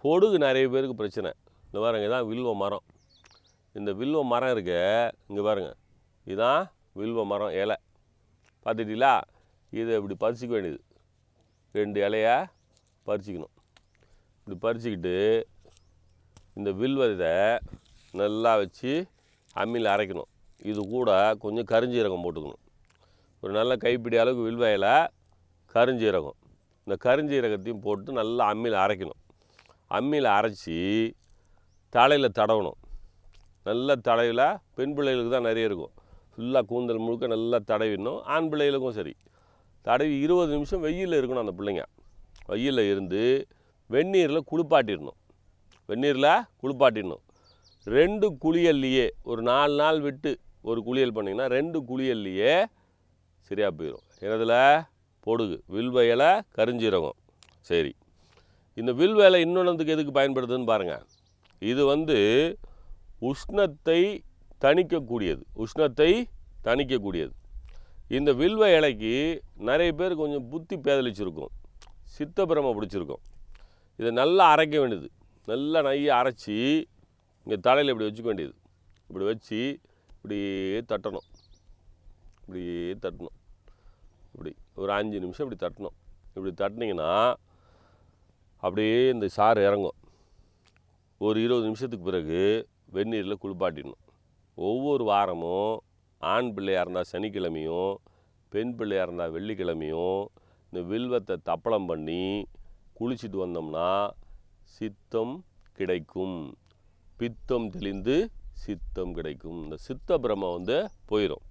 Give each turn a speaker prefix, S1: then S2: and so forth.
S1: பொடுகு நிறைய பேருக்கு பிரச்சனை. இந்த பாருங்க, இதான் வில்வ மரம். இந்த வில்வ மரம் இருக்க, இங்கே பாருங்கள், இதுதான் வில்வ மரம் இலை. பார்த்துட்டீங்களா? இதை இப்படி பறிச்சிக்க வேண்டியது. 2 இலையை பறிச்சிக்கணும். இப்படி பறிச்சிக்கிட்டு இந்த வில்வத்தை நல்லா வச்சு அம்மியில் அரைக்கணும். இது கூட கொஞ்சம் கருஞ்சீரகம் போட்டுக்கணும். ஒரு நல்ல கைப்பிடி அளவுக்கு வில்வ இலை, கருஞ்சீரகம். இந்த கருஞ்சீரகத்தையும் போட்டு நல்லா அம்மியில் அரைக்கணும். அம்மியில் அரைச்சி தலையில் தடவணும். நல்ல தலையில் பெண் பிள்ளைகளுக்கு தான் நிறைய இருக்கும். ஃபுல்லாக கூந்தல் முழுக்க நல்லா தடவிடணும். ஆண் பிள்ளைகளுக்கும் சரி. தடவி 20 நிமிஷம் வெயிலில் இருக்கணும். அந்த பிள்ளைங்க வெயிலில் இருந்து வெந்நீரில் குளிப்பாட்டிடணும். 2 குளியல்லையே ஒரு 4 நாள் விட்டு ஒரு குளியல் பண்ணிங்கன்னா 2 குளியல்லையே சரியாக போயிடும். என்னதில்? பொடுகு, வில்வ இலை, கருஞ்சீரகம். சரி, இந்த வில்வ இலை இன்னொன்றுக்கு எதுக்கு பயன்படுதுன்னு பாருங்கள். இது உஷ்ணத்தை தணிக்கக்கூடியது. இந்த வில்வ இலைக்கு நிறைய பேர் கொஞ்சம் புத்தி பேதலிச்சிருக்கும், சித்தப்பிரமை பிடிச்சிருக்கும். இதை நல்லா அரைக்க வேண்டியது. நல்லா நையை அரைச்சி இங்கே தலையில் இப்படி வச்சுக்க வேண்டியது. இப்படி வச்சு இப்படியே தட்டணும். இப்படி ஒரு 5 நிமிஷம் இப்படி தட்டணும். இப்படி தட்டினீங்கன்னா அப்படியே இந்த சாறு இறங்கும். ஒரு 20 நிமிஷத்துக்கு பிறகு வெந்நீரில் குளிப்பாட்டிடணும். ஒவ்வொரு வாரமும் ஆண் பிள்ளையாக இருந்தால் சனிக்கிழமையும், பெண் பிள்ளையாக இருந்தால் வெள்ளிக்கிழமையும் இந்த வில்வத்தை தப்பளம் பண்ணி குளிச்சுட்டு வந்தோம்னா சித்தம் கிடைக்கும். பித்தம் தெளிந்து சித்தம் கிடைக்கும். இந்த சித்த பிரமை போயிடும்.